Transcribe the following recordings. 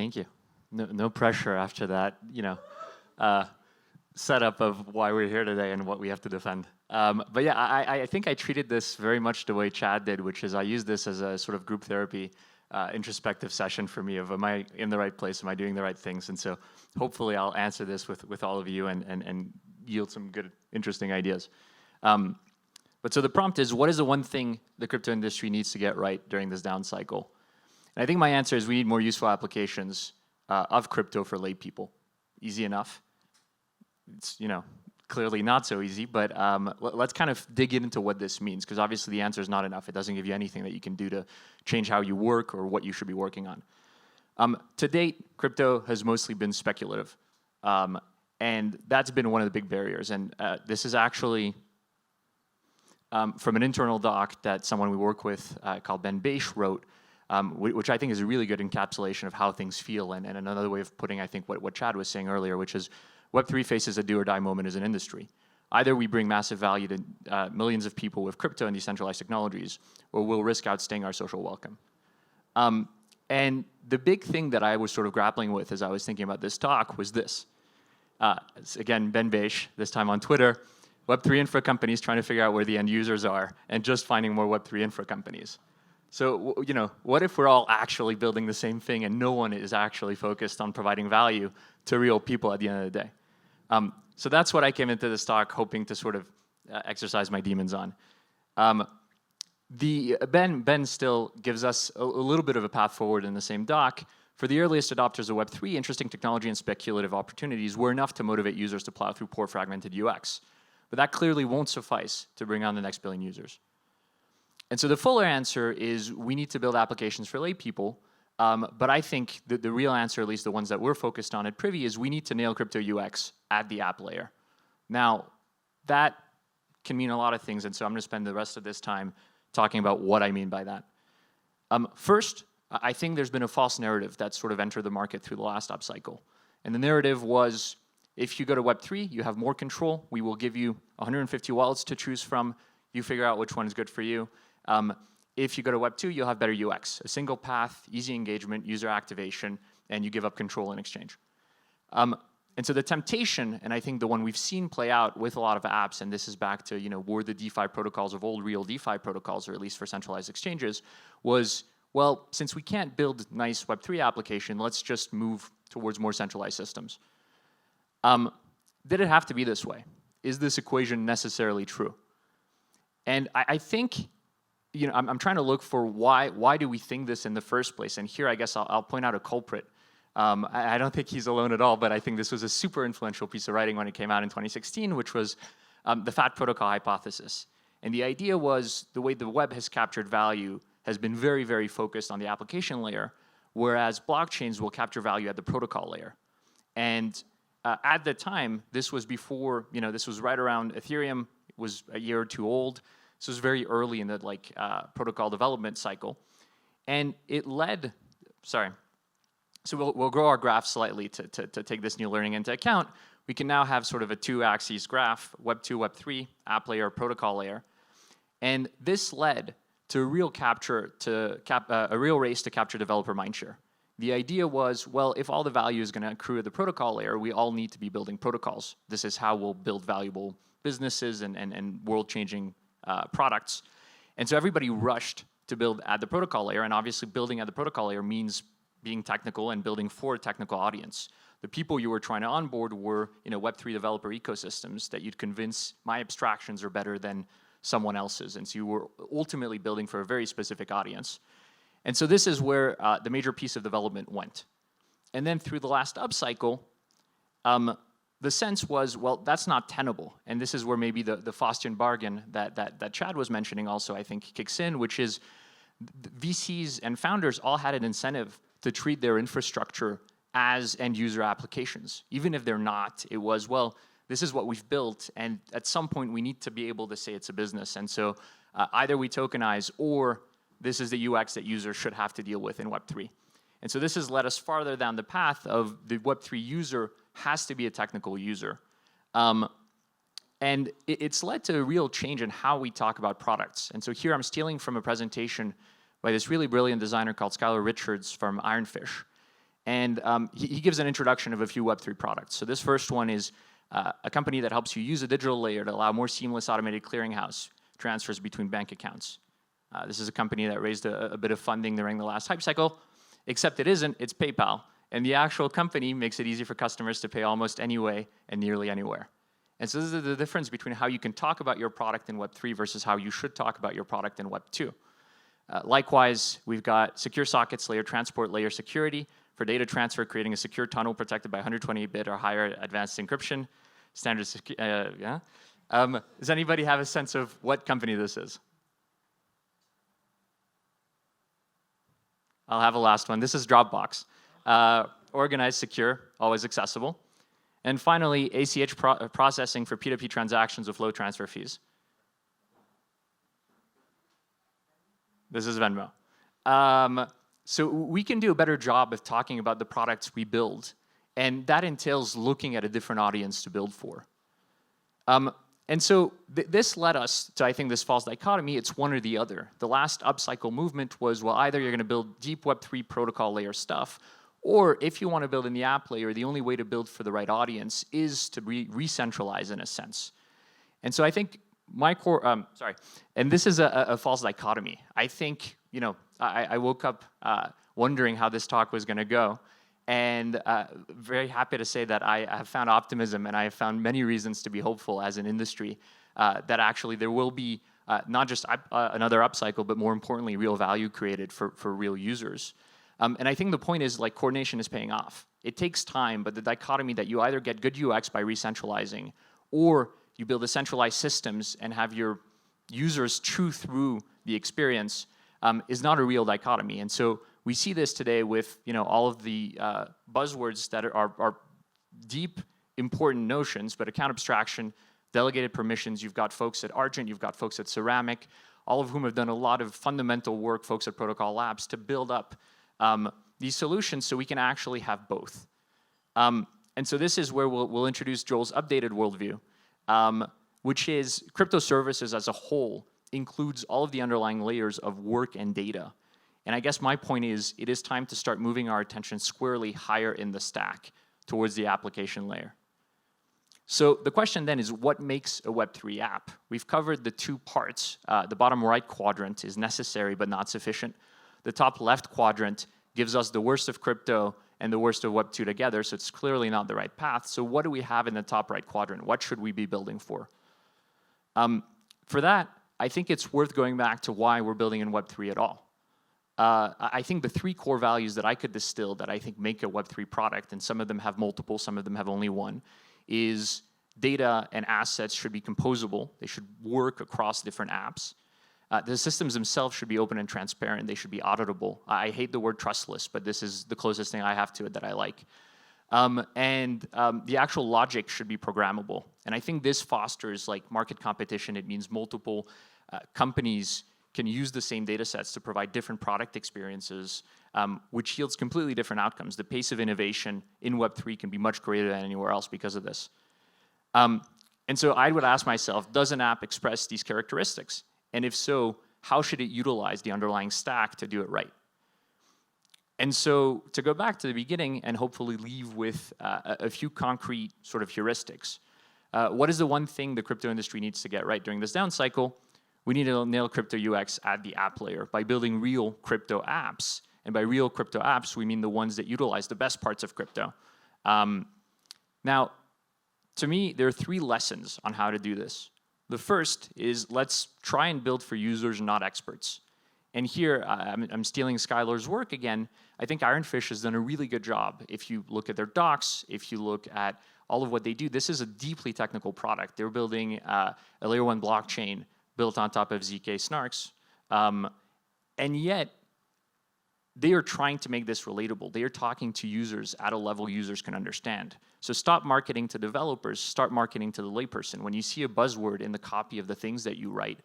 Thank you. No pressure after that, setup of why we're here today and what we have to defend. But yeah, I think I treated this very much the way Chad did, which is I use this as a sort of group therapy, introspective session for me of, am I in the right place? Am I doing the right things? And so hopefully I'll answer this with all of you and yield some good, interesting ideas. But so the prompt is, what is the one thing the crypto industry needs to get right during this down cycle? And I think my answer is we need more useful applications of crypto for lay people. Easy enough. It's, clearly not so easy, but let's kind of dig into what this means, because obviously the answer is not enough. It doesn't give you anything that you can do to change how you work or what you should be working on. To date, crypto has mostly been speculative, and that's been one of the big barriers. And this is actually from an internal doc that someone we work with called Ben Beish wrote, which I think is a really good encapsulation of how things feel, and another way of putting, I think, what Chad was saying earlier, which is Web3 faces a do-or-die moment as an industry. Either we bring massive value to millions of people with crypto and decentralized technologies, or we'll risk outstaying our social welcome. And the big thing that I was sort of grappling with as I was thinking about this talk was this. Again, Ben Beish, this time on Twitter, Web3 infra companies trying to figure out where the end users are and just finding more Web3 infra companies. So, what if we're all actually building the same thing and no one is actually focused on providing value to real people at the end of the day? So that's what I came into this talk hoping to sort of exercise my demons on. Ben still gives us a little bit of a path forward in the same doc. For the earliest adopters of Web3, interesting technology and speculative opportunities were enough to motivate users to plow through poor fragmented UX. But that clearly won't suffice to bring on the next billion users. And so the fuller answer is we need to build applications for lay people, but I think that the real answer, at least the ones that we're focused on at Privy, is we need to nail crypto UX at the app layer. Now, that can mean a lot of things, and so I'm going to spend the rest of this time talking about what I mean by that. First, I think there's been a false narrative that's sort of entered the market through the last upcycle. And the narrative was, if you go to Web3, you have more control. We will give you 150 wallets to choose from. You figure out which one is good for you. If you go to Web 2, you'll have better UX, a single path, easy engagement, user activation, and you give up control in exchange. And so the temptation, and I think the one we've seen play out with a lot of apps, and this is back to, were the DeFi protocols of old real DeFi protocols, or at least for centralized exchanges, was, well, since we can't build nice Web3 application, let's just move towards more centralized systems. Did it have to be this way? Is this equation necessarily true? And I think, I'm trying to look for why do we think this in the first place? And here, I guess I'll point out a culprit. I don't think he's alone at all, but I think this was a super influential piece of writing when it came out in 2016, which was the fat protocol hypothesis. And the idea was the way the web has captured value has been very, very focused on the application layer, whereas blockchains will capture value at the protocol layer. And at the time, this was before, this was right around Ethereum was a year or two old. This was very early in the protocol development cycle. And it led, so we'll grow our graph slightly to take this new learning into account. We can now have sort of a two-axis graph, Web 2, Web 3, app layer, protocol layer. And this led to a real race to capture developer mindshare. The idea was, well, if all the value is going to accrue at the protocol layer, we all need to be building protocols. This is how we'll build valuable businesses and world-changing products. And so everybody rushed to build at the protocol layer, and obviously building at the protocol layer means being technical and building for a technical audience. The people you were trying to onboard were Web3 developer ecosystems that you'd convince my abstractions are better than someone else's, and so you were ultimately building for a very specific audience. And so this is where the major piece of development went. And then through the last upcycle, the sense was, well, that's not tenable. And this is where maybe the Faustian bargain that Chad was mentioning also, I think, kicks in, which is VCs and founders all had an incentive to treat their infrastructure as end-user applications. Even if they're not, it was, well, this is what we've built, and at some point we need to be able to say it's a business. And so either we tokenize, or this is the UX that users should have to deal with in Web3. And so this has led us farther down the path of the Web3 user has to be a technical user. And it's led to a real change in how we talk about products. And so here I'm stealing from a presentation by this really brilliant designer called Skylar Richards from Ironfish. And he gives an introduction of a few Web3 products. So this first one is a company that helps you use a digital layer to allow more seamless automated clearinghouse transfers between bank accounts. This is a company that raised a bit of funding during the last hype cycle, except it isn't, it's PayPal. And the actual company makes it easy for customers to pay almost any way and nearly anywhere. And so this is the difference between how you can talk about your product in Web3 versus how you should talk about your product in Web2. Likewise, we've got secure sockets layer, transport layer security for data transfer, creating a secure tunnel protected by 128-bit or higher advanced encryption. Standard, yeah. Does anybody have a sense of what company this is? I'll have a last one. This is Dropbox. Organized, secure, always accessible. And finally, ACH processing for P2P transactions with low transfer fees. This is Venmo. So we can do a better job of talking about the products we build, and that entails looking at a different audience to build for. And so this led us to, I think, this false dichotomy. It's one or the other. The last upcycle movement was, well, either you're going to build deep Web3 protocol layer stuff, or if you want to build in the app layer, the only way to build for the right audience is to re-centralize in a sense. And so I think my core, and this is a false dichotomy. I think, you know, I woke up wondering how this talk was going to go, and very happy to say that I have found optimism, and I have found many reasons to be hopeful as an industry that actually there will be not just another upcycle, but more importantly, real value created for real users. And I think the point is, like, coordination is paying off. It takes time, but the dichotomy that you either get good UX by re-centralizing, or you build a centralized systems and have your users chew through the experience is not a real dichotomy. And so we see this today with, you know, all of the buzzwords that are deep, important notions, but account abstraction, delegated permissions. You've got folks at Argent, you've got folks at Ceramic, all of whom have done a lot of fundamental work, folks at Protocol Labs, to build up these solutions so we can actually have both. And so this is where we'll introduce Joel's updated worldview, which is crypto services as a whole includes all of the underlying layers of work and data. And I guess my point is, it is time to start moving our attention squarely higher in the stack towards the application layer. So the question then is, what makes a Web3 app? We've covered the two parts. The bottom right quadrant is necessary but not sufficient. The top left quadrant gives us the worst of crypto and the worst of Web2 together, so it's clearly not the right path. So what do we have in the top right quadrant? What should we be building for? For that, I think it's worth going back to why we're building in Web3 at all. I think the three core values that I could distill that I think make a Web3 product, and some of them have multiple, some of them have only one, is data and assets should be composable. They should work across different apps. The systems themselves should be open and transparent. They should be auditable. I hate the word trustless, but this is the closest thing I have to it that I like. The actual logic should be programmable. And I think this fosters like market competition. It means multiple companies can use the same data sets to provide different product experiences, which yields completely different outcomes. The pace of innovation in Web3 can be much greater than anywhere else because of this. And so I would ask myself, does an app express these characteristics? And if so, how should it utilize the underlying stack to do it right? And so to go back to the beginning and hopefully leave with a few concrete sort of heuristics, what is the one thing the crypto industry needs to get right during this down cycle? We need to nail crypto UX at the app layer by building real crypto apps. And by real crypto apps, we mean the ones that utilize the best parts of crypto. Now, to me, there are three lessons on how to do this. The first is, let's try and build for users, not experts. And here, I'm stealing Skylar's work again. I think Ironfish has done a really good job. If you look at their docs, if you look at all of what they do, this is a deeply technical product. They're building a layer 1 blockchain built on top of ZK snarks. And yet, they are trying to make this relatable. They are talking to users at a level users can understand. So stop marketing to developers, start marketing to the layperson. When you see a buzzword in the copy of the things that you write,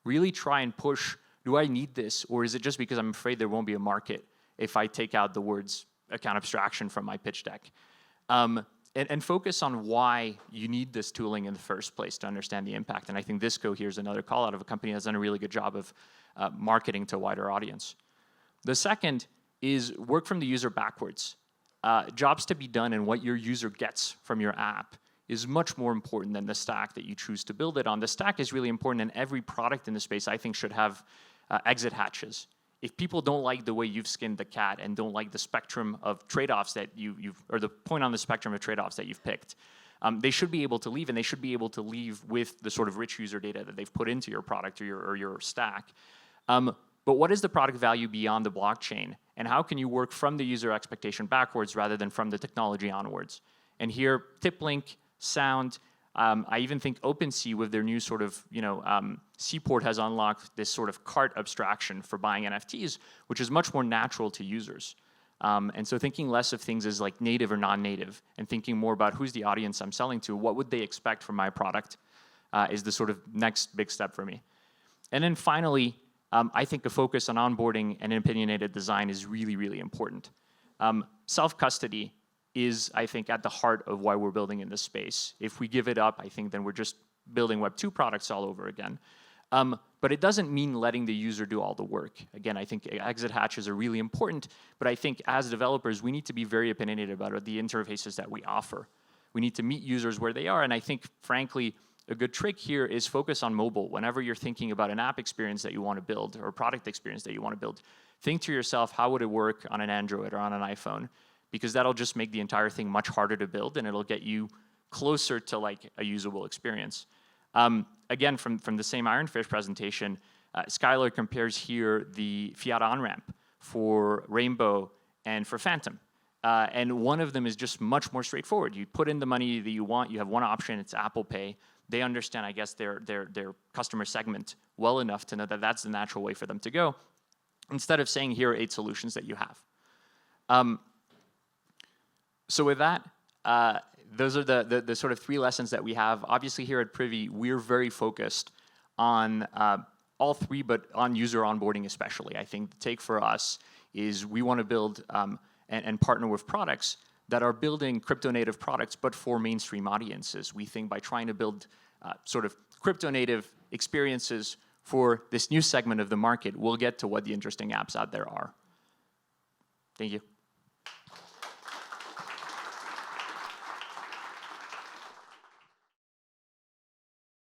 really try and push, do I need this? Or is it just because I'm afraid there won't be a market if I take out the words account abstraction from my pitch deck? And focus on why you need this tooling in the first place to understand the impact. And I think Disco here is another call out of a company that's done a really good job of marketing to a wider audience. The second is work from the user backwards. jobs to be done and what your user gets from your app is much more important than the stack that you choose to build it on. The stack is really important, and every product in the space, I think, should have exit hatches. If people don't like the way you've skinned the cat and don't like the spectrum of trade-offs that or the point on the spectrum of trade-offs that you've picked, they should be able to leave, and they should be able to leave with the sort of rich user data that they've put into your product or your stack. But what is the product value beyond the blockchain? And how can you work from the user expectation backwards rather than from the technology onwards? And here, TipLink, Sound, I even think OpenSea with their new sort of, Seaport has unlocked this sort of cart abstraction for buying NFTs, which is much more natural to users. And so thinking less of things as like native or non-native and thinking more about who's the audience I'm selling to, what would they expect from my product is the sort of next big step for me. And then finally, I think a focus on onboarding and opinionated design is really, really important. Self-custody is, I think, at the heart of why we're building in this space. If we give it up, I think then we're just building Web2 products all over again. But it doesn't mean letting the user do all the work. Again, I think exit hatches are really important, but I think as developers, we need to be very opinionated about the interfaces that we offer. We need to meet users where they are, and I think, frankly, a good trick here is focus on mobile. Whenever you're thinking about an app experience that you want to build or a product experience that you want to build, think to yourself, how would it work on an Android or on an iPhone? Because that'll just make the entire thing much harder to build, and it'll get you closer to like a usable experience. Again, from the same Ironfish presentation, Skylar compares here the fiat on-ramp for Rainbow and for Phantom. And one of them is just much more straightforward. You put in the money that you want, you have one option, it's Apple Pay. They understand, I guess, their customer segment well enough to know that that's the natural way for them to go, instead of saying, here are 8 solutions that you have. So with that, those are the sort of 3 lessons that we have. Obviously here at Privy, we're very focused on all 3, but on user onboarding especially. I think the take for us is we want to build and partner with products that are building crypto-native products, but for mainstream audiences. We think by trying to build sort of crypto-native experiences for this new segment of the market, we'll get to what the interesting apps out there are. Thank you.